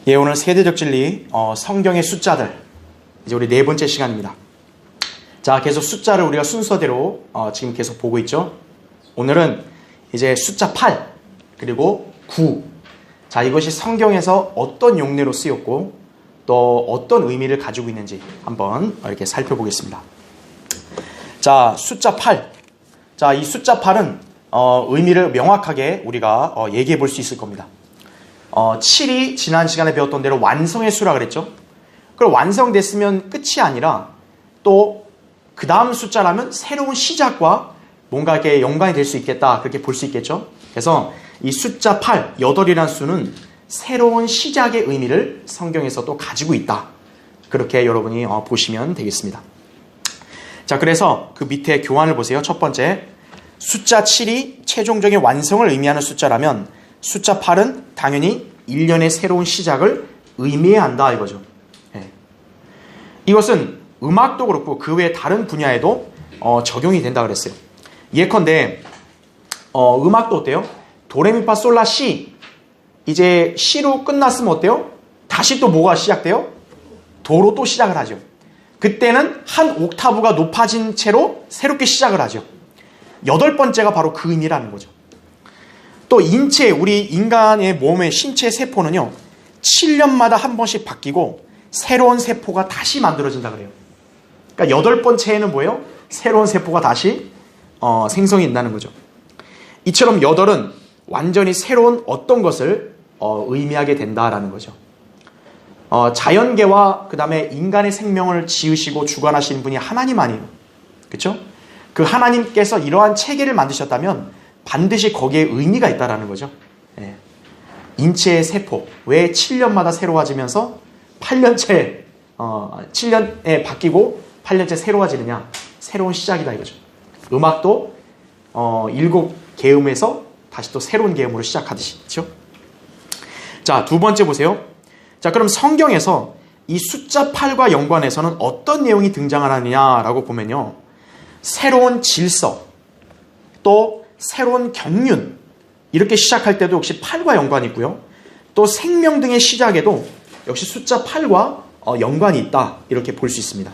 예, 오늘 세대적 진리, 성경의 숫자들. 이제 우리 네 번째 시간입니다. 자, 계속 숫자를 우리가 순서대로 지금 계속 보고 있죠. 오늘은 이제 숫자 8, 그리고 9. 자, 이것이 성경에서 어떤 용례로 쓰였고 또 어떤 의미를 가지고 있는지 한번 이렇게 살펴보겠습니다. 자, 숫자 8. 자, 이 숫자 8은 의미를 명확하게 우리가 얘기해 볼 수 있을 겁니다. 7이 지난 시간에 배웠던 대로 완성의 수라 그랬죠. 그럼 완성됐으면 끝이 아니라 또 그 다음 숫자라면 새로운 시작과 뭔가 이렇게 연관이 될 수 있겠다, 그렇게 볼 수 있겠죠. 그래서 이 숫자 8, 8이라는 수는 새로운 시작의 의미를 성경에서 또 가지고 있다, 그렇게 여러분이 보시면 되겠습니다. 자, 그래서 그 밑에 교환을 보세요. 첫 번째, 숫자 7이 최종적인 완성을 의미하는 숫자라면 숫자 8은 당연히 1년의 새로운 시작을 의미해야 한다, 이거죠. 네. 이것은 음악도 그렇고 그 외 다른 분야에도 적용이 된다 그랬어요. 예컨대 음악도 어때요? 도레미파솔라시, 이제 시로 끝났으면 어때요? 다시 또 뭐가 시작돼요? 도로 또 시작을 하죠. 그때는 한 옥타브가 높아진 채로 새롭게 시작을 하죠. 8번째가 바로 그 의미라는 거죠. 또 인체, 우리 인간의 몸의 신체 세포는요, 7년마다 한 번씩 바뀌고 새로운 세포가 다시 만들어진다 그래요. 그러니까 8번째에는 뭐예요? 새로운 세포가 다시 생성이 된다는 거죠. 이처럼 8은 완전히 새로운 어떤 것을 의미하게 된다라는 거죠. 자연계와 그 다음에 인간의 생명을 지으시고 주관하시는 분이 하나님 아니에요. 그렇죠? 그 하나님께서 이러한 체계를 만드셨다면 반드시 거기에 의미가 있다라는 거죠. 예. 인체의 세포, 왜 7년마다 새로워지면서 8년째 7년에 바뀌고 8년째 새로워지느냐? 새로운 시작이다 이거죠. 음악도 7개음에서 다시 또 새로운 계음으로 시작하듯이, 그렇죠? 자, 두 번째 보세요. 자, 그럼 성경에서 이 숫자 8과 연관해서는 어떤 내용이 등장하느냐라고 보면요, 새로운 질서, 또 새로운 경륜, 이렇게 시작할 때도 역시 8과 연관이 있고요. 또 생명 등의 시작에도 역시 숫자 8과 연관이 있다, 이렇게 볼 수 있습니다.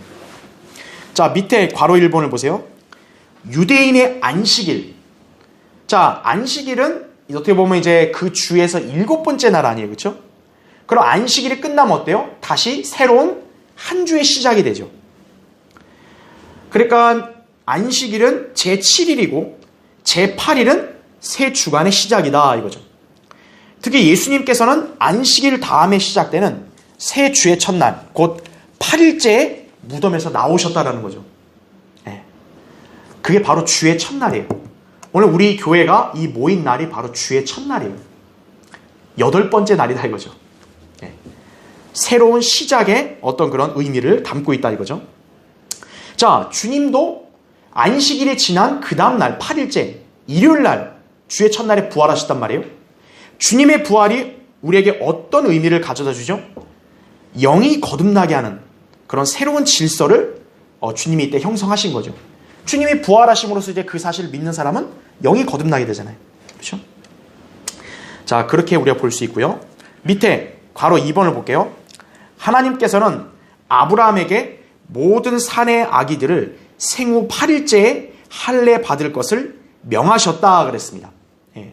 자, 밑에 괄호 1번을 보세요. 유대인의 안식일. 자, 안식일은 어떻게 보면 이제 그 주에서 7번째 날 아니에요, 그렇죠? 그럼 안식일이 끝나면 어때요? 다시 새로운 한 주의 시작이 되죠. 그러니까 안식일은 제7일이고 제8일은 새 주간의 시작이다, 이거죠. 특히 예수님께서는 안식일 다음에 시작되는 새 주의 첫날, 곧 8일째에 무덤에서 나오셨다라는 거죠. 네. 그게 바로 주의 첫날이에요. 오늘 우리 교회가 이 모인 날이 바로 주의 첫날이에요. 8번째 날이다 이거죠. 네. 새로운 시작의 어떤 그런 의미를 담고 있다 이거죠. 자, 주님도 안식일이 지난 그 다음날 8일째 일요일날 주의 첫날에 부활하셨단 말이에요. 주님의 부활이 우리에게 어떤 의미를 가져다 주죠? 영이 거듭나게 하는 그런 새로운 질서를 주님이 이때 형성하신 거죠. 주님이 부활하심으로써 이제 그 사실을 믿는 사람은 영이 거듭나게 되잖아요. 그렇죠? 자, 그렇게 우리가 볼 수 있고요. 밑에 괄호 2번을 볼게요. 하나님께서는 아브라함에게 모든 산의 아기들을 생후 8일째에 할례 받을 것을 명하셨다 그랬습니다. 예.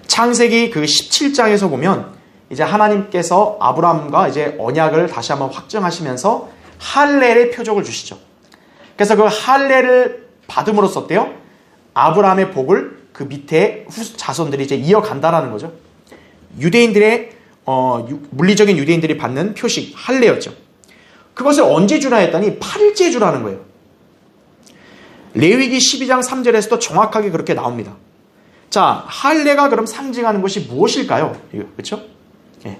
창세기 그 17장에서 보면 이제 하나님께서 아브라함과 이제 언약을 다시 한번 확정하시면서 할례의 표적을 주시죠. 그래서 그 할례를 받음으로써 어때요? 아브라함의 복을 그 밑에 자손들이 이제 이어간다라는 거죠. 유대인들의 물리적인 유대인들이 받는 표식 할례였죠. 그것을 언제 주라 했더니 8일째 주라는 거예요. 레위기 12장 3절에서도 정확하게 그렇게 나옵니다. 자, 할례가 그럼 상징하는 것이 무엇일까요? 그렇죠? 예.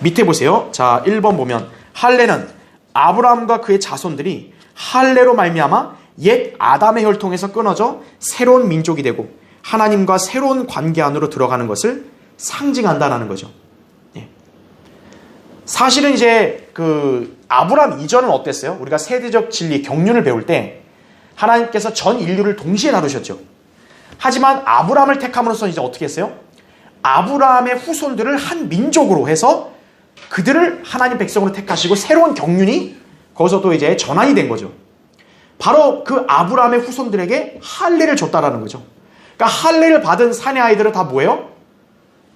밑에 보세요. 자, 1번 보면 할례는 아브라함과 그의 자손들이 할례로 말미암아 옛 아담의 혈통에서 끊어져 새로운 민족이 되고 하나님과 새로운 관계 안으로 들어가는 것을 상징한다라는 거죠. 예. 사실은 이제 그 아브라함 이전은 어땠어요? 우리가 세대적 진리 경륜을 배울 때 하나님께서 전 인류를 동시에 다루셨죠. 하지만 아브라함을 택함으로써 이제 어떻게 했어요? 아브라함의 후손들을 한 민족으로 해서 그들을 하나님 백성으로 택하시고 새로운 경륜이 거기서 또 이제 전환이 된 거죠. 바로 그 아브라함의 후손들에게 할례를 줬다라는 거죠. 그러니까 할례를 받은 사내 아이들은 다 뭐예요?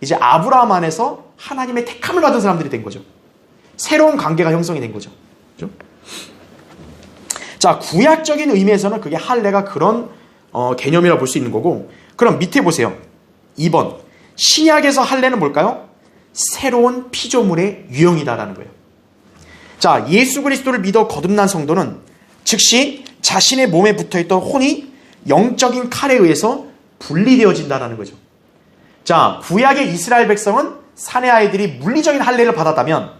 이제 아브라함 안에서 하나님의 택함을 받은 사람들이 된 거죠. 새로운 관계가 형성이 된 거죠. 그렇죠? 자, 구약적인 의미에서는 그게 할례가 그런 개념이라고 볼 수 있는 거고, 그럼 밑에 보세요. 2번. 신약에서 할례는 뭘까요? 새로운 피조물의 유형이다라는 거예요. 자, 예수 그리스도를 믿어 거듭난 성도는 즉시 자신의 몸에 붙어있던 혼이 영적인 칼에 의해서 분리되어진다는 거죠. 자, 구약의 이스라엘 백성은 사내 아이들이 물리적인 할례를 받았다면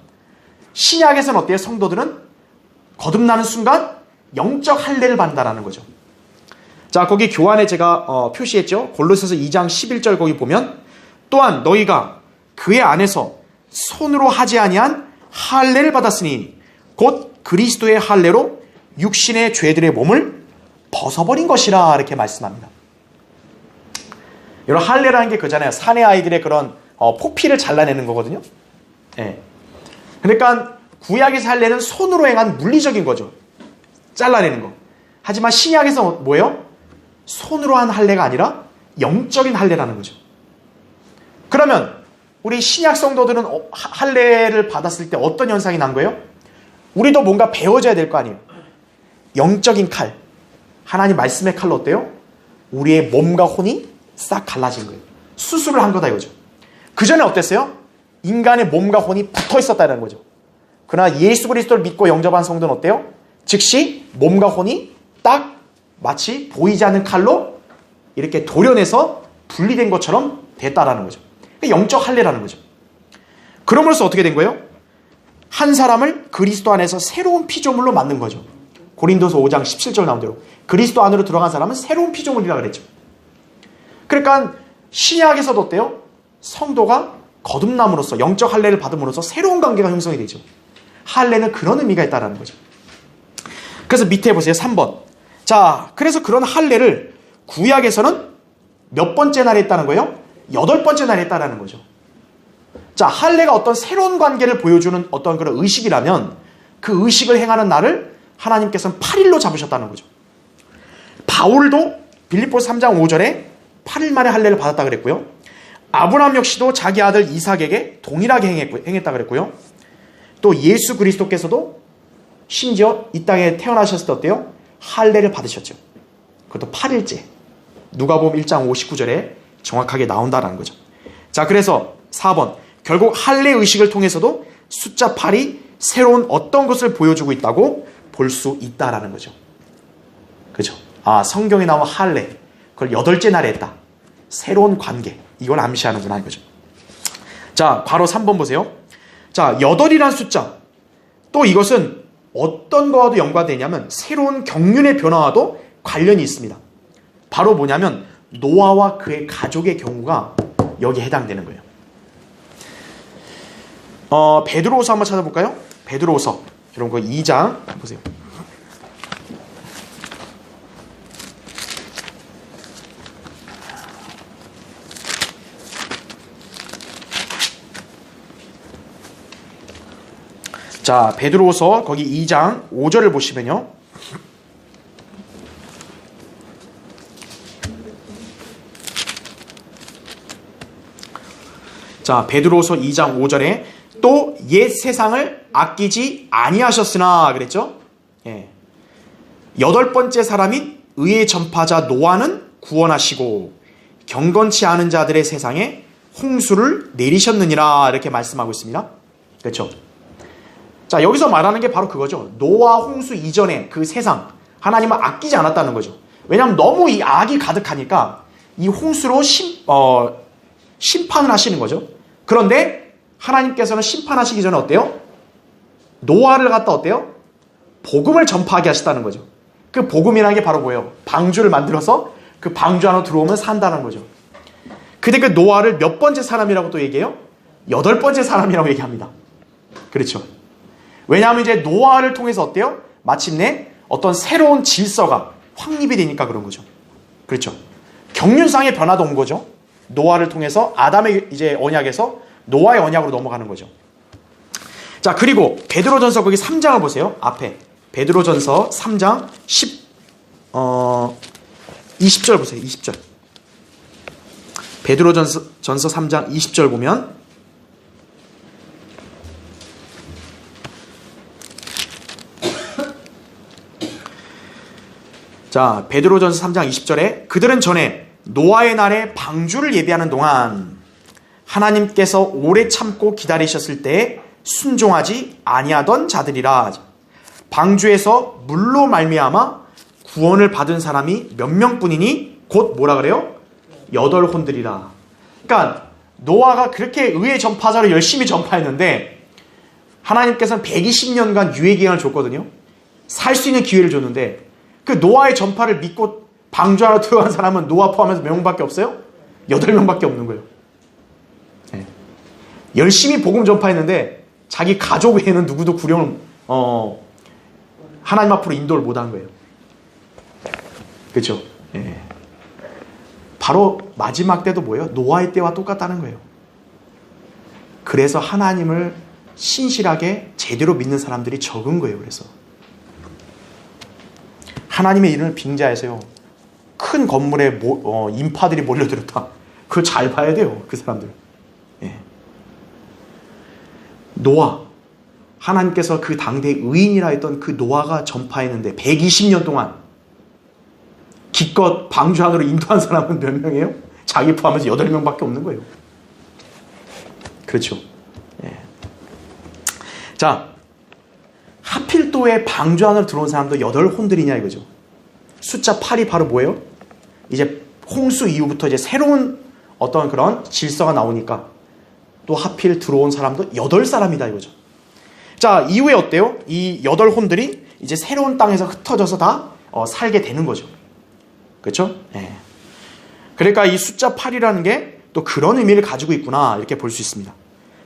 신약에서는 어때요? 성도들은 거듭나는 순간 영적 할례를 받는다는 거죠. 자, 거기 교환에 제가 표시했죠. 골로새서 2장 11절 거기 보면 또한 너희가 그의 안에서 손으로 하지 아니한 할례를 받았으니 곧 그리스도의 할례로 육신의 죄들의 몸을 벗어버린 것이라 이렇게 말씀합니다. 이런 할례라는 게 그잖아요. 사내 아이들의 그런 포피를 잘라내는 거거든요. 예. 그러니까 구약에서 할례는 손으로 행한 물리적인 거죠. 잘라내는 거. 하지만 신약에서 뭐예요? 손으로 한 할례가 아니라 영적인 할례라는 거죠. 그러면 우리 신약 성도들은 할례를 받았을 때 어떤 현상이 난 거예요? 우리도 뭔가 배워져야 될 거 아니에요. 영적인 칼, 하나님 말씀의 칼로 어때요? 우리의 몸과 혼이 싹 갈라진 거예요. 수술을 한 거다 이거죠. 그 전에 어땠어요? 인간의 몸과 혼이 붙어 있었다는 거죠. 그러나 예수 그리스도를 믿고 영접한 성도는 어때요? 즉시 몸과 혼이 딱 마치 보이지 않는 칼로 이렇게 도려내서 분리된 것처럼 됐다라는 거죠. 영적 할례라는 거죠. 그럼으로써 어떻게 된 거예요? 한 사람을 그리스도 안에서 새로운 피조물로 만든 거죠. 고린도서 5장 17절 나온 대로 그리스도 안으로 들어간 사람은 새로운 피조물이라 그랬죠. 그러니까 신약에서도 어때요? 성도가 거듭남으로써 영적 할례를 받음으로써 새로운 관계가 형성이 되죠. 할례는 그런 의미가 있다는 거죠. 그래서 밑에 보세요. 3번. 자, 그래서 그런 할례를 구약에서는 몇 번째 날에 했다는 거예요? 8번째 날에 했다는 거죠. 자, 할례가 어떤 새로운 관계를 보여주는 어떤 그런 의식이라면 그 의식을 행하는 날을 하나님께서는 8일로 잡으셨다는 거죠. 바울도 빌립보서 3장 5절에 8일 만에 할례를 받았다 그랬고요. 아브라함 역시도 자기 아들 이삭에게 동일하게 행했다 그랬고요. 또 예수 그리스도께서도 심지어 이 땅에 태어나셨을 때 어때요? 할례를 받으셨죠. 그것도 8일째. 누가복음 1장 59절에 정확하게 나온다는 거죠. 자, 그래서 4번. 결국 할례 의식을 통해서도 숫자 8이 새로운 어떤 것을 보여주고 있다고 볼 수 있다라는 거죠. 그죠? 아, 성경에 나온 할례. 그걸 8째 날에 했다. 새로운 관계. 이걸 암시하는구나 이거죠. 자, 바로 3번 보세요. 자, 8이라는 숫자. 또 이것은 어떤 거와도 연관되냐면 새로운 경륜의 변화와도 관련이 있습니다. 바로 뭐냐면 노아와 그의 가족의 경우가 여기에 해당되는 거예요. 베드로후서 한번 찾아볼까요? 베드로후서 이런 거 2장 보세요. 자, 베드로후서 거기 2장 5절을 보시면요. 자, 베드로후서 2장 5절에 또 옛 세상을 아끼지 아니하셨으나 그랬죠? 예. 8번째 사람인 의의 전파자 노아는 구원하시고 경건치 않은 자들의 세상에 홍수를 내리셨느니라 이렇게 말씀하고 있습니다. 그렇죠? 자, 여기서 말하는 게 바로 그거죠. 노아 홍수 이전에 그 세상 하나님은 아끼지 않았다는 거죠. 왜냐하면 너무 이 악이 가득하니까 이 홍수로 심판을 하시는 거죠. 그런데 하나님께서는 심판하시기 전에 어때요? 노아를 갖다 어때요? 복음을 전파하게 하셨다는 거죠. 그 복음이라는 게 바로 뭐예요? 방주를 만들어서 그 방주 안으로 들어오면 산다는 거죠. 근데 그 노아를 몇 번째 사람이라고 또 얘기해요? 8번째 사람이라고 얘기합니다. 그렇죠. 왜냐하면 이제 노아를 통해서 어때요? 마침내 어떤 새로운 질서가 확립이 되니까 그런 거죠. 그렇죠. 경륜상의 변화도 온 거죠. 노아를 통해서 아담의 이제 언약에서 노아의 언약으로 넘어가는 거죠. 자, 그리고 베드로전서 거기 3장을 보세요. 앞에 베드로전서 3장 20절 보세요. 20절. 베드로전서 3장 20절 보면 자, 베드로전서 3장 20절에 그들은 전에 노아의 날에 방주를 예비하는 동안 하나님께서 오래 참고 기다리셨을 때에 순종하지 아니하던 자들이라. 방주에서 물로 말미암아 구원을 받은 사람이 몇 명뿐이니 곧 뭐라 그래요? 8혼들이라. 그러니까 노아가 그렇게 의의 전파자로 열심히 전파했는데 하나님께서는 120년간 유예기간을 줬거든요. 살 수 있는 기회를 줬는데 그 노아의 전파를 믿고 방주 안으로 들어간 사람은 노아 포함해서 몇 명밖에 없어요? 8명밖에 없는 거예요. 네. 열심히 복음 전파했는데 자기 가족 외에는 누구도 구령을 하나님 앞으로 인도를 못한 거예요. 그렇죠? 네. 바로 마지막 때도 뭐예요? 노아의 때와 똑같다는 거예요. 그래서 하나님을 신실하게 제대로 믿는 사람들이 적은 거예요. 그래서 하나님의 이름을 빙자해서요, 큰 건물에 인파들이 몰려들었다. 그걸 잘 봐야 돼요. 그 사람들. 예. 노아, 하나님께서 그 당대의 의인이라 했던 그 노아가 전파했는데 120년 동안 기껏 방주 안으로 인도한 사람은 몇 명이에요? 자기 포함해서 8명밖에 없는 거예요. 그렇죠. 예. 자, 하필 또 왜 방주 안으로 들어온 사람도 8혼들이냐 이거죠. 숫자 8이 바로 뭐예요? 이제 홍수 이후부터 이제 새로운 어떤 그런 질서가 나오니까 또 하필 들어온 사람도 8사람이다 이거죠. 자, 이후에 어때요? 이 8혼들이 이제 새로운 땅에서 흩어져서 다 살게 되는 거죠. 그렇죠? 네. 그러니까 이 숫자 8이라는 게 또 그런 의미를 가지고 있구나 이렇게 볼 수 있습니다.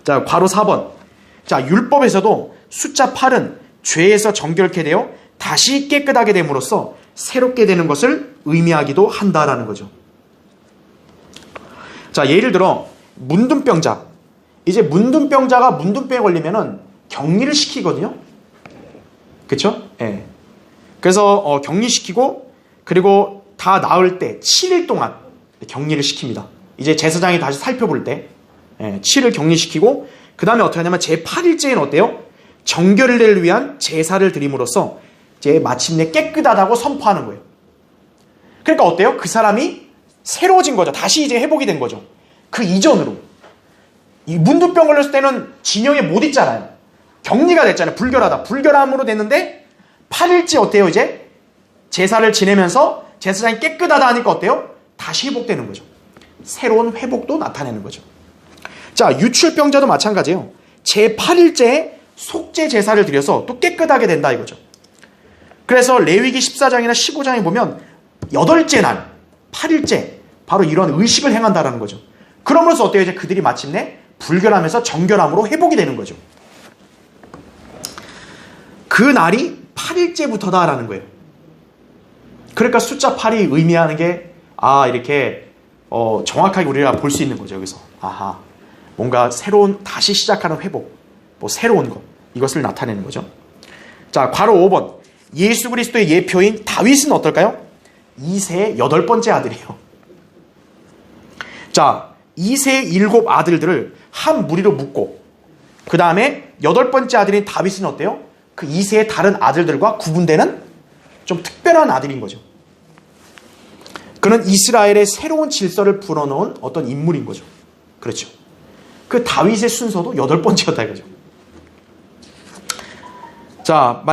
자, 괄호 4번. 자, 율법에서도 숫자 8은 죄에서 정결케 되어 다시 깨끗하게 됨으로써 새롭게 되는 것을 의미하기도 한다라는 거죠. 자, 예를 들어 문둥병자. 이제 문둥병자가 문둥병에 걸리면은 격리를 시키거든요. 그렇죠? 예. 그래서 격리시키고 그리고 다 나을 때 7일 동안 격리를 시킵니다. 이제 제사장이 다시 살펴볼 때 7일 격리시키고 그 다음에 어떻게 하냐면 제8일째에는 어때요? 정결을 위한 제사를 드림으로써 이제 마침내 깨끗하다고 선포하는 거예요. 그러니까 어때요? 그 사람이 새로워진 거죠. 다시 이제 회복이 된 거죠. 그 이전으로. 이 문둥병 걸렸을 때는 진영에 못 있잖아요. 격리가 됐잖아요. 불결하다. 불결함으로 됐는데 8일째 어때요? 이제 제사를 지내면서 제사장이 깨끗하다 하니까 어때요? 다시 회복되는 거죠. 새로운 회복도 나타내는 거죠. 자, 유출병자도 마찬가지예요. 제8일째에 속죄 제사를 드려서 또 깨끗하게 된다 이거죠. 그래서 레위기 14장이나 15장에 보면 8째 날, 8일째 바로 이런 의식을 행한다라는 거죠. 그러면서 어때요? 이제 그들이 마침내 불결함에서 정결함으로 회복이 되는 거죠. 그 날이 8일째부터다라는 거예요. 그러니까 숫자 8이 의미하는 게 이렇게 정확하게 우리가 볼 수 있는 거죠. 여기서 아하, 뭔가 새로운 다시 시작하는 회복, 뭐 새로운 것, 이것을 나타내는 거죠. 자, 괄호 5번. 예수 그리스도의 예표인 다윗은 어떨까요? 이세의 8번째 아들이에요. 자, 이세의 7 아들들을 한 무리로 묶고 그 다음에 8번째 아들인 다윗은 어때요? 그 이세의 다른 아들들과 구분되는 좀 특별한 아들인 거죠. 그는 이스라엘의 새로운 질서를 불어넣은 어떤 인물인 거죠. 그렇죠. 그 다윗의 순서도 8번째였다 이거죠. 자,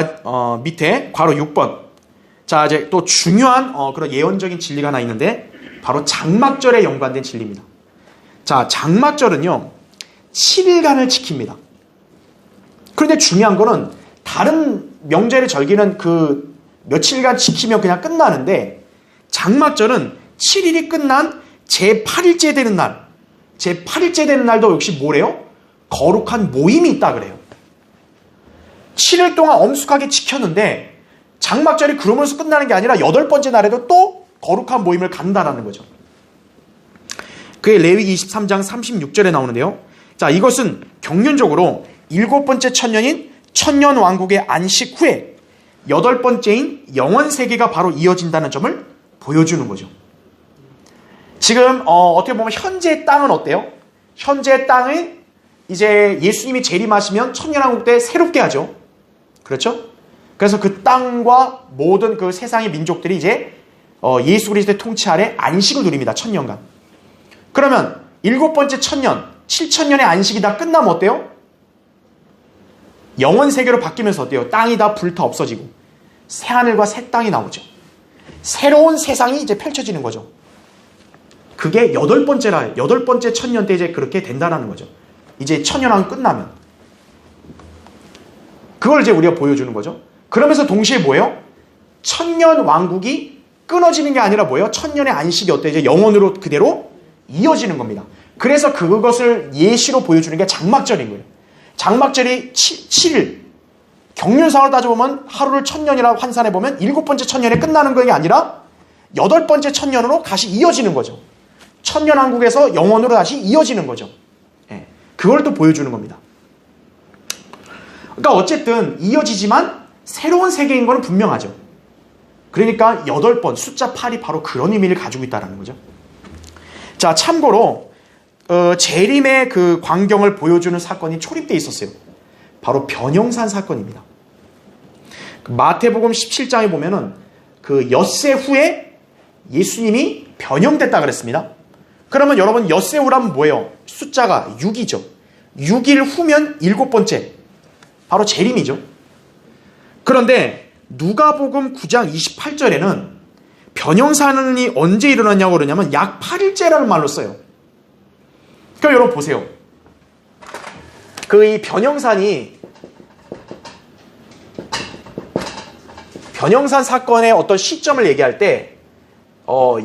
밑에 괄호 6번. 자, 이제 또 중요한 그런 예언적인 진리가 하나 있는데 바로 장막절에 연관된 진리입니다. 자, 장막절은요 7일간을 지킵니다. 그런데 중요한 거는 다른 명절의 절기는 그 며칠간 지키면 그냥 끝나는데 장막절은 7일이 끝난 제8일째 되는 날, 제8일째 되는 날도 역시 뭐래요? 거룩한 모임이 있다 그래요. 7일 동안 엄숙하게 지켰는데 장막절이 그러면서 끝나는 게 아니라 8번째 날에도 또 거룩한 모임을 간다라는 거죠. 그게 레위기 23장 36절에 나오는데요. 자, 이것은 경륜적으로 7번째 천년인 천년왕국의 안식 후에 8번째인 영원세계가 바로 이어진다는 점을 보여주는 거죠. 지금 어떻게 보면 현재의 땅은 어때요? 현재의 땅은 이제 예수님이 재림하시면 천년왕국 때 새롭게 하죠. 그렇죠? 그래서 그 땅과 모든 그 세상의 민족들이 이제 예수 그리스도의 통치 아래 안식을 누립니다. 천년간. 그러면 7번째 천년, 7천년의 안식이 다 끝나면 어때요? 영원 세계로 바뀌면서 어때요? 땅이 다 불타 없어지고 새 하늘과 새 땅이 나오죠. 새로운 세상이 이제 펼쳐지는 거죠. 그게 8번째 천년 때 이제 그렇게 된다는 거죠. 이제 천년왕 끝나면. 그걸 이제 우리가 보여주는 거죠. 그러면서 동시에 뭐예요? 천년 왕국이 끊어지는 게 아니라 뭐예요? 천년의 안식이 어때? 이제 영원으로 그대로 이어지는 겁니다. 그래서 그것을 예시로 보여주는 게 장막절인 거예요. 장막절이 7일. 경륜상으로 따져보면 하루를 천년이라고 환산해보면 7번째 천년에 끝나는 게 아니라 8번째 천년으로 다시 이어지는 거죠. 천년왕국에서 영원으로 다시 이어지는 거죠. 그걸 또 보여주는 겁니다. 그러니까 어쨌든 이어지지만 새로운 세계인 거는 분명하죠. 그러니까 8번, 숫자 8이 바로 그런 의미를 가지고 있다는 거죠. 자, 참고로 재림의 그 광경을 보여주는 사건이 초립되어 있었어요. 바로 변형산 사건입니다. 마태복음 17장에 보면은 그 엿새 후에 예수님이 변형됐다 그랬습니다. 그러면 여러분 엿새 후라면 뭐예요? 숫자가 6이죠. 6일 후면 7번째. 바로 재림이죠. 그런데 누가복음 9장 28절에는 변형산이 언제 일어났냐고 그러냐면 약 8일째라는 말로 써요. 그러니까 여러분 보세요. 그 이 변형산 사건의 어떤 시점을 얘기할 때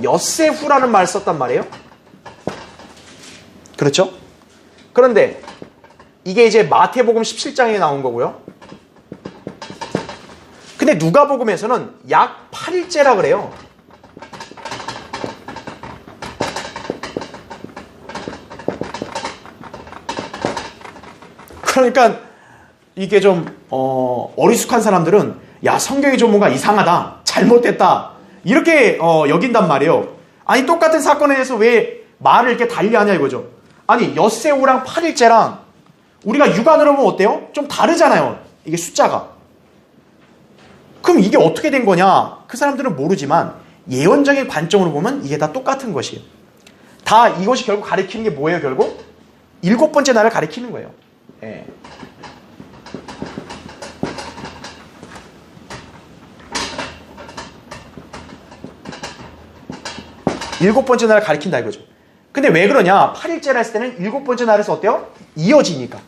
엿새 후라는 말을 썼단 말이에요. 그렇죠? 그런데 이게 이제 마태복음 17장에 나온 거고요. 근데 누가복음에서는 약 8일째라 그래요. 그러니까 이게 좀 어리숙한 사람들은 야, 성경의 좀 뭔가 이상하다, 잘못됐다 이렇게 여긴단 말이에요. 아니 똑같은 사건에 대해서 왜 말을 이렇게 달리하냐 이거죠. 아니 엿새 후랑 8일째랑 우리가 육안으로 보면 어때요? 좀 다르잖아요. 이게 숫자가. 그럼 이게 어떻게 된 거냐? 그 사람들은 모르지만 예언적인 관점으로 보면 이게 다 똑같은 것이에요. 다 이것이 결국 가리키는 게 뭐예요? 결국 7번째 날을 가리키는 거예요. 예. 일곱 번째 날을 가리킨다 이거죠. 근데 왜 그러냐? 8일째라 했을 때는 7번째 날에서 어때요? 이어지니까.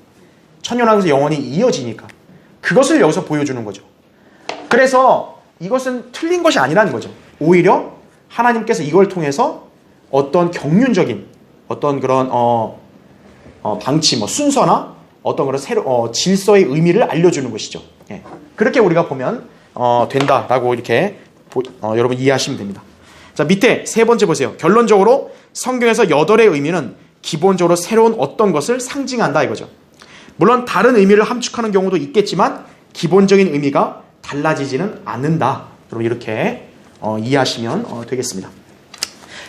천년왕국에서 영원히 이어지니까. 그것을 여기서 보여주는 거죠. 그래서 이것은 틀린 것이 아니라는 거죠. 오히려 하나님께서 이걸 통해서 어떤 경륜적인 어떤 그런 방치, 순서나 어떤 그런 질서의 의미를 알려주는 것이죠. 예. 그렇게 우리가 보면 된다라고 이렇게 여러분 이해하시면 됩니다. 자, 밑에 세 번째 보세요. 결론적으로 성경에서 8의 의미는 기본적으로 새로운 어떤 것을 상징한다 이거죠. 물론 다른 의미를 함축하는 경우도 있겠지만 기본적인 의미가 달라지지는 않는다. 여러분 이렇게 이해하시면 되겠습니다.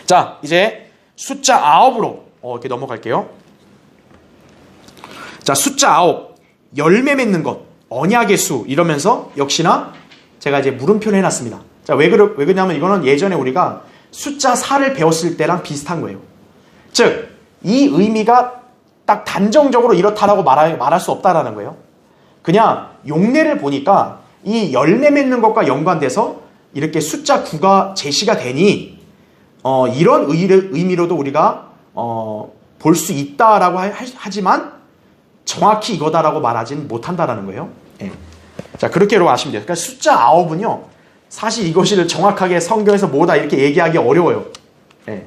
자, 이제 숫자 9으로 이렇게 넘어갈게요. 자, 숫자 9, 열매 맺는 것, 언약의 수 이러면서 역시나 제가 이제 물음표를 해놨습니다. 자, 왜 그러냐면 이거는 예전에 우리가 숫자 4를 배웠을 때랑 비슷한 거예요. 즉, 이 의미가 딱 단정적으로 이렇다라고 말할 수 없다라는 거예요. 그냥 용례를 보니까 이 열매 맺는 것과 연관돼서 이렇게 숫자 9가 제시가 되니 이런 의미로도 우리가 볼 수 있다라고 하지만 정확히 이거다라고 말하지는 못한다라는 거예요. 예. 자, 그렇게 여러분 아시면 돼요. 그러니까 숫자 9은요. 사실 이것을 정확하게 성경에서 뭐다 이렇게 얘기하기 어려워요. 예.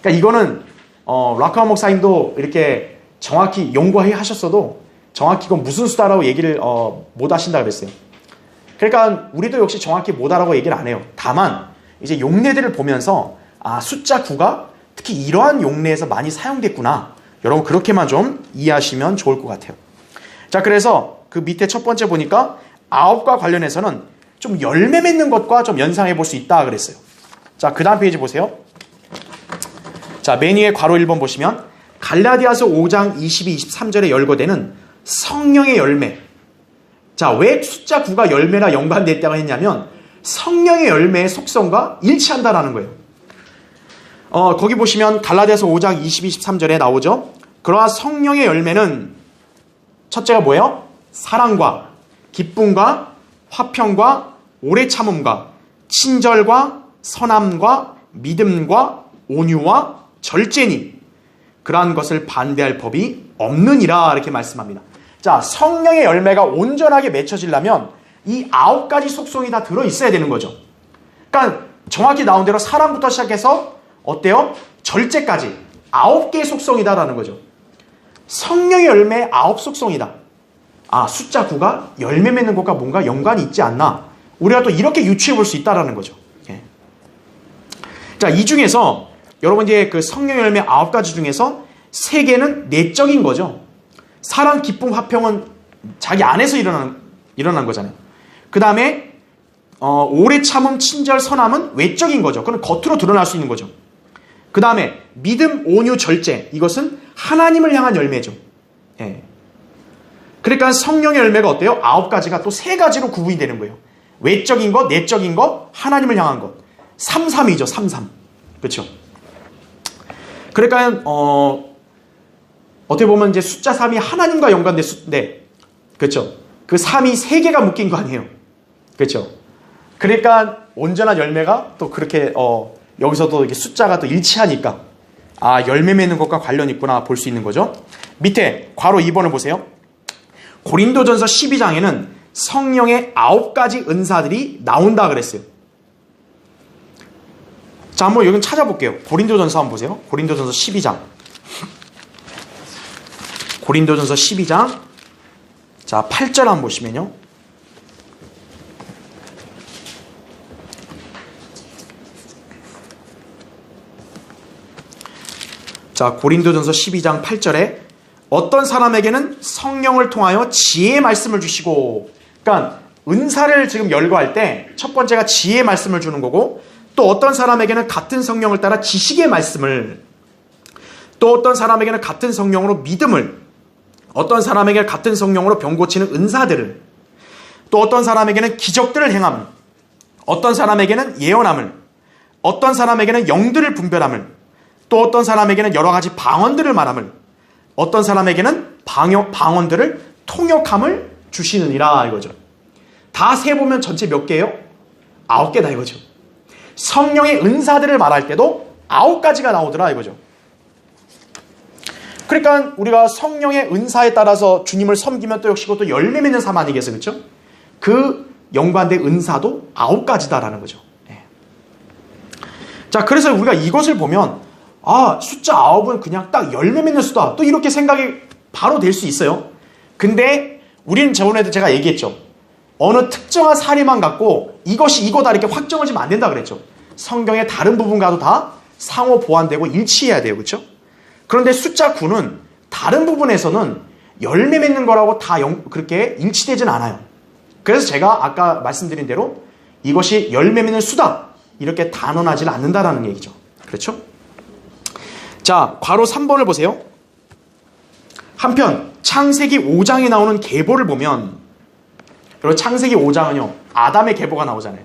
그러니까 이거는 락카와 목사님도 이렇게 정확히 연구하셨어도 정확히 이건 무슨 수다라고 얘기를 못 하신다 그랬어요. 그러니까 우리도 역시 정확히 뭐다라고 얘기를 안 해요. 다만 이제 용례들을 보면서 숫자 9가 특히 이러한 용례에서 많이 사용됐구나. 여러분 그렇게만 좀 이해하시면 좋을 것 같아요. 자, 그래서 그 밑에 첫 번째 보니까 아홉과 관련해서는 좀 열매 맺는 것과 좀 연상해 볼 수 있다 그랬어요. 자, 그 다음 페이지 보세요. 자, 맨 위에 괄호 1번 보시면 갈라디아서 5장 22, 23절에 열거되는 성령의 열매. 자, 왜 숫자 9가 열매랑 연관됐다고 했냐면 성령의 열매의 속성과 일치한다라는 거예요. 거기 보시면 갈라디아서 5장 22, 23절에 나오죠. 그러나 성령의 열매는 첫째가 뭐예요? 사랑과 기쁨과 화평과 오래 참음과 친절과 선함과 믿음과 온유와 절제니 그러한 것을 반대할 법이 없느니라 이렇게 말씀합니다. 자, 성령의 열매가 온전하게 맺혀지려면 이 9가지 속성이 다 들어있어야 되는 거죠. 그러니까 정확히 나온 대로 사랑부터 시작해서 어때요? 절제까지 9개의 속성이다라는 거죠. 성령의 열매의 9 속성이다. 아, 숫자 9가 열매 맺는 것과 뭔가 연관이 있지 않나. 우리가 또 이렇게 유추해 볼 수 있다라는 거죠. 예. 자, 이 중에서 여러분 이제 그 성령 열매 9가지 중에서 3개는 내적인 거죠. 사랑, 기쁨, 화평은 자기 안에서 일어난 거잖아요. 그 다음에 오래 참음, 친절, 선함은 외적인 거죠. 그건 겉으로 드러날 수 있는 거죠. 그 다음에 믿음, 온유, 절제, 이것은 하나님을 향한 열매죠. 예. 그러니까 성령의 열매가 어때요? 9가지가 또 3가지로 구분이 되는 거예요. 외적인 것, 내적인 것, 하나님을 향한 것. 3-3이죠. 3-3. 그렇죠? 그러니까 어떻게 보면 이제 숫자 3이 하나님과 연관된 숫자인데, 그렇죠? 그 3이 3개가 묶인 거 아니에요. 그렇죠? 그러니까 온전한 열매가 또 그렇게 여기서도 이렇게 숫자가 또 일치하니까 아, 열매 맺는 것과 관련이 있구나 볼 수 있는 거죠. 밑에 괄호 2번을 보세요. 고린도전서 12장에는 성령의 9가지 은사들이 나온다 그랬어요. 자, 한번 여기 찾아볼게요. 고린도전서 한번 보세요. 고린도전서 12장. 고린도전서 12장. 자, 8절 한번 보시면요. 자, 고린도전서 12장 8절에 어떤 사람에게는 성령을 통하여 지혜의 말씀을 주시고, 그러니까 은사를 지금 열거할 때 첫 번째가 지혜의 말씀을 주는 거고, 또 어떤 사람에게는 같은 성령을 따라 지식의 말씀을, 또 어떤 사람에게는 같은 성령으로 믿음을, 어떤 사람에게는 같은 성령으로 병 고치는 은사들을, 또 어떤 사람에게는 기적들을 행함을, 어떤 사람에게는 예언함을, 어떤 사람에게는 영들을 분별함을, 또 어떤 사람에게는 여러 가지 방언들을 말함을, 어떤 사람에게는 방언들을 통역함을 주시느니라 이거죠. 다 세보면 전체 몇 개예요? 9개다 이거죠. 성령의 은사들을 말할 때도 9가지가 나오더라 이거죠. 그러니까 우리가 성령의 은사에 따라서 주님을 섬기면 또 역시 그것도 열매 맺는 삶 아니겠어요? 그렇죠? 그 연관된 은사도 9가지다라는 거죠. 네. 자, 그래서 우리가 이것을 보면 아, 숫자 9은 그냥 딱 열매 맺는 수다. 또 이렇게 생각이 바로 될 수 있어요. 근데 우리는 저번에도 제가 얘기했죠. 어느 특정한 사례만 갖고 이것이 이거다 이렇게 확정을 지면 안 된다 그랬죠. 성경의 다른 부분과도 다 상호 보완되고 일치해야 돼요. 그렇죠? 그런데 숫자 9는 다른 부분에서는 열매 맺는 거라고 다 그렇게 일치되진 않아요. 그래서 제가 아까 말씀드린 대로 이것이 열매 맺는 수다 이렇게 단언하지는 않는다라는 얘기죠. 그렇죠? 자, 괄호 3번을 보세요. 한편 창세기 5장에 나오는 계보를 보면, 여러분 창세기 5장은요 아담의 계보가 나오잖아요.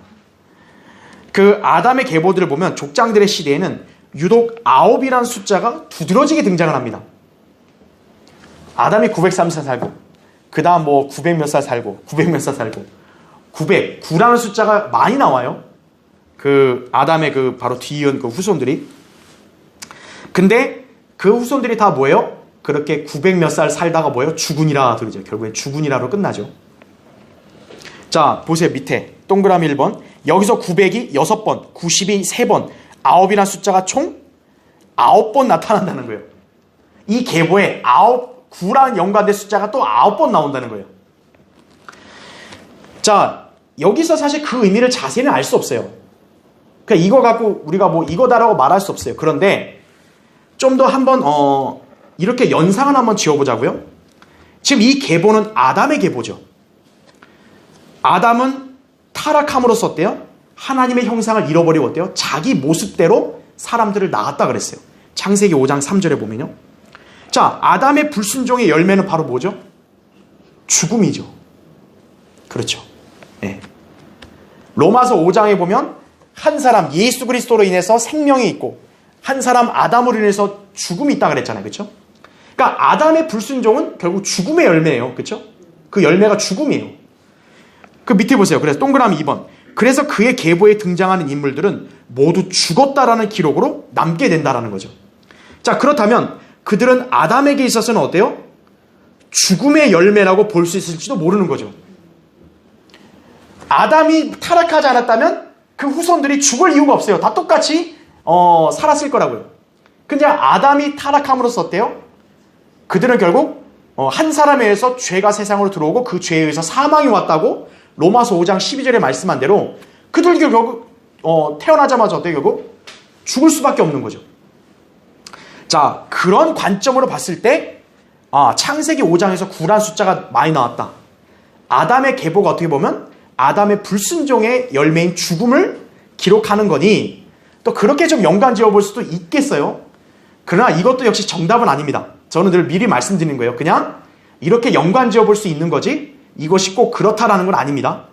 그 아담의 계보들을 보면 족장들의 시대에는 유독 9이라는 숫자가 두드러지게 등장을 합니다. 아담이 903살 살고, 그 다음 뭐 900 몇 살 살고, 900 몇 살 살고, 900, 9라는 숫자가 많이 나와요. 그 아담의 그 바로 뒤이은 그 후손들이. 근데 그 후손들이 다 뭐예요? 그렇게 900 몇 살 살다가 뭐예요? 죽으니라 들이죠. 결국엔 죽으니라로 끝나죠. 자, 보세요. 밑에 동그라미 1번. 여기서 900이 6번, 90이 3번, 9이라는 숫자가 총 9번 나타난다는 거예요. 이 계보에 9라는 연관된 숫자가 또 9번 나온다는 거예요. 자, 여기서 사실 그 의미를 자세히는 알 수 없어요. 그러니까 이거 갖고 우리가 뭐 이거다라고 말할 수 없어요. 그런데 좀 더 한번 이렇게 연상을 한번 지어보자고요. 지금 이 계보는 아담의 계보죠. 아담은 타락함으로써 어때요? 하나님의 형상을 잃어버리고 어때요? 자기 모습대로 사람들을 낳았다 그랬어요. 창세기 5장 3절에 보면요. 자, 아담의 불순종의 열매는 바로 뭐죠? 죽음이죠. 그렇죠. 네. 로마서 5장에 보면 한 사람 예수 그리스도로 인해서 생명이 있고 한 사람 아담으로 인해서 죽음이 있다 그랬잖아요. 그렇죠? 그러니까 아담의 불순종은 결국 죽음의 열매예요. 그렇죠? 그 열매가 죽음이에요. 그 밑에 보세요. 그래서 동그라미 2번. 그래서 그의 계보에 등장하는 인물들은 모두 죽었다라는 기록으로 남게 된다라는 거죠. 자, 그렇다면 그들은 아담에게 있어서는 어때요? 죽음의 열매라고 볼 수 있을지도 모르는 거죠. 아담이 타락하지 않았다면 그 후손들이 죽을 이유가 없어요. 다 똑같이 살았을 거라고요. 근데 아담이 타락함으로써 어때요? 그들은 결국 한 사람에 의해서 죄가 세상으로 들어오고 그 죄에 의해서 사망이 왔다고 로마서 5장 12절에 말씀한 대로 그들도 결국 태어나자마자 어때요? 결국 죽을 수밖에 없는 거죠. 자, 그런 관점으로 봤을 때 창세기 5장에서 9란 숫자가 많이 나왔다. 아담의 계보가 어떻게 보면 아담의 불순종의 열매인 죽음을 기록하는 거니 또 그렇게 좀 연관 지어볼 수도 있겠어요. 그러나 이것도 역시 정답은 아닙니다. 저는 늘 미리 말씀드리는 거예요. 그냥 이렇게 연관 지어볼 수 있는 거지 이것이 꼭 그렇다라는 건 아닙니다.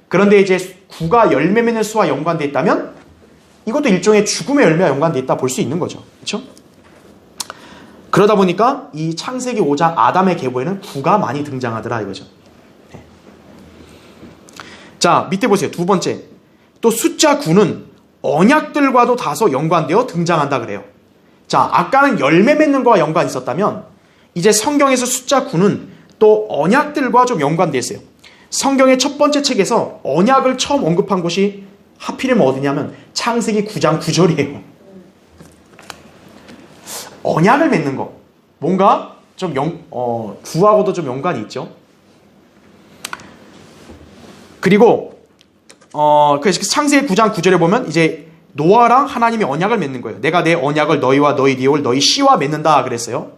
그런데 이제 9가 열매 맺는 수와 연관되어 있다면 이것도 일종의 죽음의 열매와 연관되어 있다 볼 수 있는 거죠. 그렇죠? 그러다 보니까 이 창세기 5장 아담의 계보에는 9가 많이 등장하더라 이거죠. 네. 자, 밑에 보세요. 두 번째. 또 숫자 9는 언약들과도 다소 연관되어 등장한다 그래요. 자, 아까는 열매 맺는 거와 연관이 있었다면 이제 성경에서 숫자 9는 또 언약들과 좀 연관되어 있어요. 성경의 첫 번째 책에서 언약을 처음 언급한 곳이 하필이면 어디냐면 창세기 9장 9절이에요. 언약을 맺는 거. 뭔가 좀 구하고도 좀 연관이 있죠. 그리고 그래서 창세기 9장 9절에 보면 이제 노아랑 하나님이 언약을 맺는 거예요. 내가 내 언약을 너희와 너희 뒤에 올 너희 씨와 맺는다 그랬어요.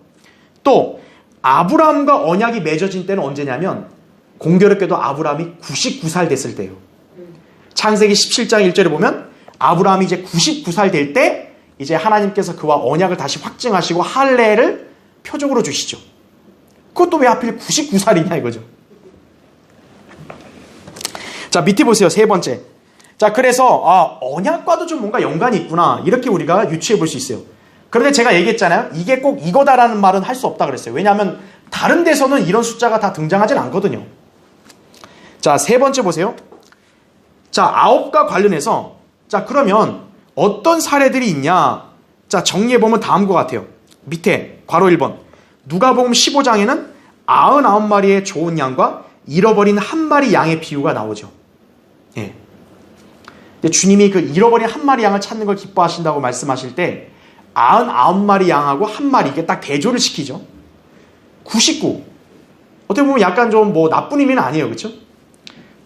또 아브라함과 언약이 맺어진 때는 언제냐면 공교롭게도 아브라함이 99살 됐을 때예요. 창세기 17장 1절에 보면 아브라함이 이제 99살 될 때 이제 하나님께서 그와 언약을 다시 확증하시고 할례를 표적으로 주시죠. 그것도 왜 하필 99살이냐 이거죠. 자, 밑에 보세요. 세 번째. 자, 그래서 언약과도 좀 뭔가 연관이 있구나 이렇게 우리가 유추해 볼 수 있어요. 그런데 제가 얘기했잖아요. 이게 꼭 이거다라는 말은 할 수 없다 그랬어요. 왜냐하면 다른 데서는 이런 숫자가 다 등장하진 않거든요. 자, 세 번째 보세요. 자, 9과 관련해서 자, 그러면 어떤 사례들이 있냐? 자, 정리해보면 다음과 같아요. 밑에 괄호 1번. 누가복음 15장에는 99마리의 좋은 양과 잃어버린 한 마리 양의 비유가 나오죠. 예. 근데 주님이 그 잃어버린 한 마리 양을 찾는 걸 기뻐하신다고 말씀하실 때 99마리 양하고 한 마리 이게 딱 대조를 시키죠. 99. 어떻게 보면 약간 좀 뭐 나쁜 의미는 아니에요. 그렇죠?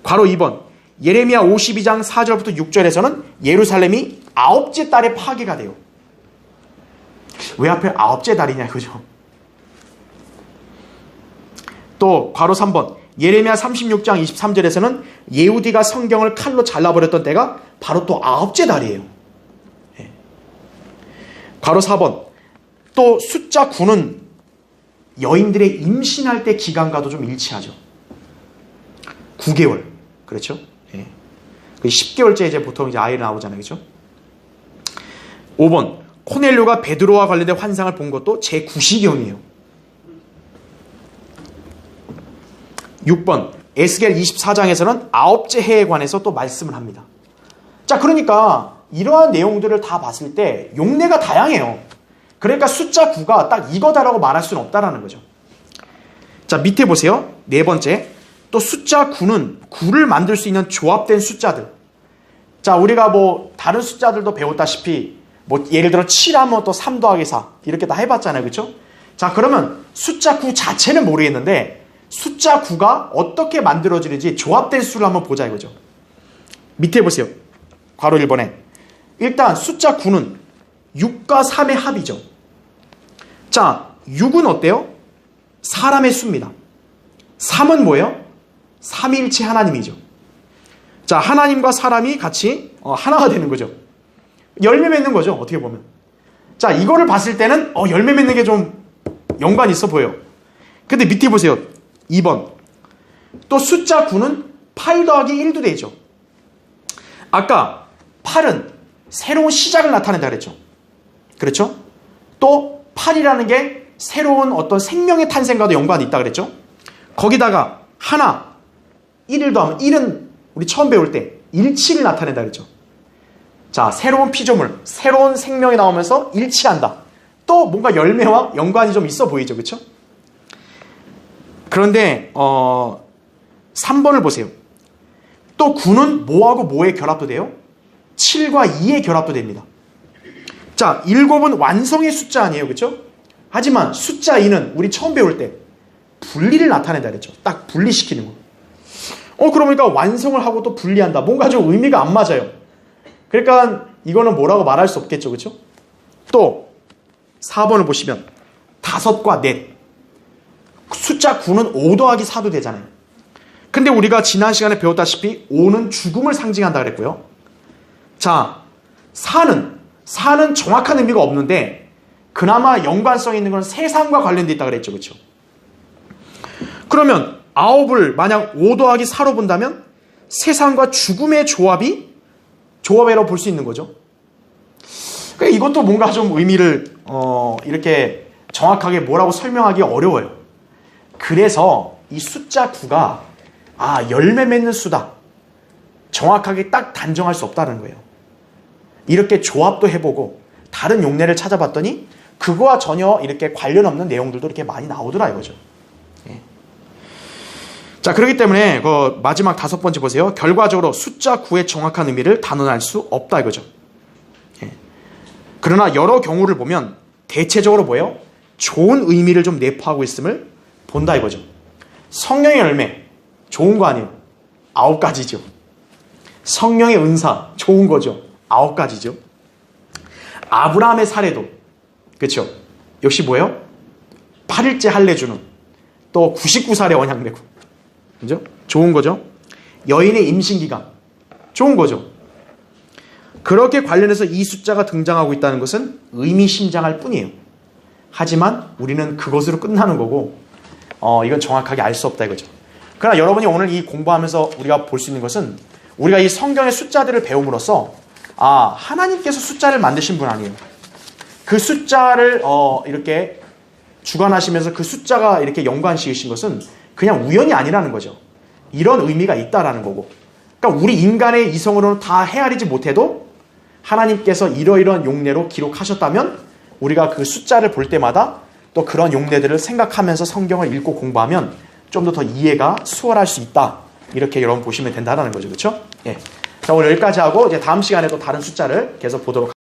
괄호 2번. 예레미야 52장 4절부터 6절에서는 예루살렘이 9째 달에 파괴가 돼요. 왜 하필 9째 달이냐 이거죠. 또 괄호 3번. 예레미야 36장 23절에서는 예후디가 성경을 칼로 잘라버렸던 때가 바로 또 9째 달이에요. 네. 괄호 4번. 또 숫자 9는 여인들의 임신할 때 기간과도 좀 일치하죠. 9개월. 그렇죠? 예. 10개월째 이제 보통 이제 아이를 나오잖아요. 그렇죠? 5번. 코넬료가 베드로와 관련된 환상을 본 것도 제9시경이에요. 6번. 에스겔 24장에서는 9째 해에 관해서 또 말씀을 합니다. 자, 그러니까 이러한 내용들을 다 봤을 때 용례가 다양해요. 그러니까 숫자 9가 딱 이거다라고 말할 수는 없다라는 거죠. 자, 밑에 보세요. 네 번째. 또 숫자 9는 9를 만들 수 있는 조합된 숫자들. 자, 우리가 뭐 다른 숫자들도 배웠다시피 뭐 예를 들어 7하면 또 3 더하기 4 이렇게 다 해봤잖아요. 그렇죠? 자, 그러면 숫자 9 자체는 모르겠는데 숫자 9가 어떻게 만들어지는지 조합된 수를 한번 보자 이거죠. 밑에 보세요. 괄호 1번에 일단 숫자 9는 6과 3의 합이죠. 자, 6은 어때요? 사람의 수입니다. 3은 뭐예요? 삼위일체 하나님이죠. 자, 하나님과 사람이 같이 하나가 되는 거죠. 열매 맺는 거죠. 어떻게 보면. 자, 이거를 봤을 때는 열매 맺는 게 좀 연관이 있어 보여요. 근데 밑에 보세요. 2번. 또 숫자 9는 8 더하기 1도 되죠. 아까 8은 새로운 시작을 나타낸다 그랬죠. 그렇죠? 또 8이라는 게 새로운 어떤 생명의 탄생과도 연관이 있다 그랬죠. 거기다가 하나, 1을 더하면 1은 우리 처음 배울 때 일치를 나타낸다 그랬죠. 자, 새로운 피조물, 새로운 생명이 나오면서 일치한다. 또 뭔가 열매와 연관이 좀 있어 보이죠. 그렇죠? 그런데 3번을 보세요. 또 9는 뭐하고 뭐의 결합도 돼요? 7과 2의 결합도 됩니다. 자, 7은 완성의 숫자 아니에요. 그렇죠? 하지만 숫자 2는 우리 처음 배울 때 분리를 나타낸다 그랬죠. 딱 분리시키는 거. 그러니까 완성을 하고 또 분리한다. 뭔가 좀 의미가 안 맞아요. 그러니까 이거는 뭐라고 말할 수 없겠죠. 그렇죠? 또 4번을 보시면 5과 넷. 숫자 9는 5 더하기 4도 되잖아요. 근데 우리가 지난 시간에 배웠다시피 5는 죽음을 상징한다 그랬고요. 자, 4는 정확한 의미가 없는데 그나마 연관성 있는 건 세상과 관련돼 있다 그랬죠. 그렇죠? 그러면 9을 만약 5 더하기 4로 본다면 세상과 죽음의 조합이라고 볼 수 있는 거죠. 그러니까 이것도 뭔가 좀 의미를 이렇게 정확하게 뭐라고 설명하기 어려워요. 그래서 이 숫자 9가 열매 맺는 수다. 정확하게 딱 단정할 수 없다는 거예요. 이렇게 조합도 해보고 다른 용례를 찾아봤더니 그거와 전혀 이렇게 관련 없는 내용들도 이렇게 많이 나오더라 이거죠. 예. 자, 그렇기 때문에 그 마지막 5번째 보세요. 결과적으로 숫자 9의 정확한 의미를 단언할 수 없다 이거죠. 예. 그러나 여러 경우를 보면 대체적으로 뭐예요? 좋은 의미를 좀 내포하고 있음을 본다 이거죠. 성령의 열매 좋은 거 아니에요? 9가지죠. 성령의 은사 좋은 거죠. 9가지죠. 아브라함의 사례도 그렇죠. 역시 뭐예요? 8일째 할례 주는 또 99살의 언약 맺고 그죠? 좋은 거죠. 여인의 임신기간 좋은 거죠. 그렇게 관련해서 이 숫자가 등장하고 있다는 것은 의미심장할 뿐이에요. 하지만 우리는 그것으로 끝나는 거고 이건 정확하게 알 수 없다 이거죠. 그러나 여러분이 오늘 이 공부하면서 우리가 볼 수 있는 것은 우리가 이 성경의 숫자들을 배움으로써 하나님께서 숫자를 만드신 분 아니에요. 그 숫자를 이렇게 주관하시면서 그 숫자가 이렇게 연관 지으신 것은 그냥 우연이 아니라는 거죠. 이런 의미가 있다라는 거고. 그러니까 우리 인간의 이성으로는 다 헤아리지 못해도 하나님께서 이러이러한 용례로 기록하셨다면 우리가 그 숫자를 볼 때마다 또 그런 용례들을 생각하면서 성경을 읽고 공부하면 좀 더 이해가 수월할 수 있다. 이렇게 여러분 보시면 된다는 거죠. 그렇죠? 예. 자, 오늘 여기까지 하고 이제 다음 시간에 또 다른 숫자를 계속 보도록 하겠습니다.